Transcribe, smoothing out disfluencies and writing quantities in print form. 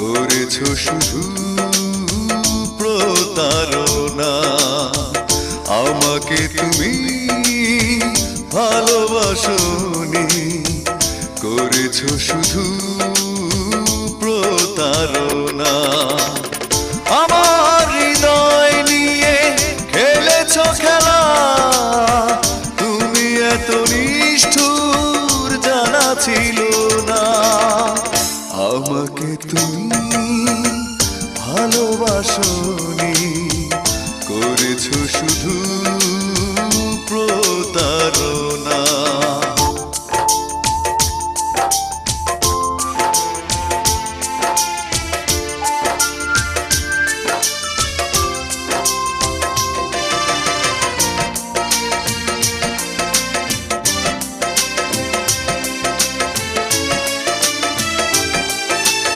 করেছো শুধু প্রতারণা। আমাকে তুমি ভালোবাসোনি, করেছো শুধু প্রতারণা। আমার হৃদয় নিয়ে খেলেছো খেলা, তুমি এত নিষ্ঠুর জানা ছিল না। আমাকে তুমি ভালোবাসোনি, করেছো শুধু প্রতারণা।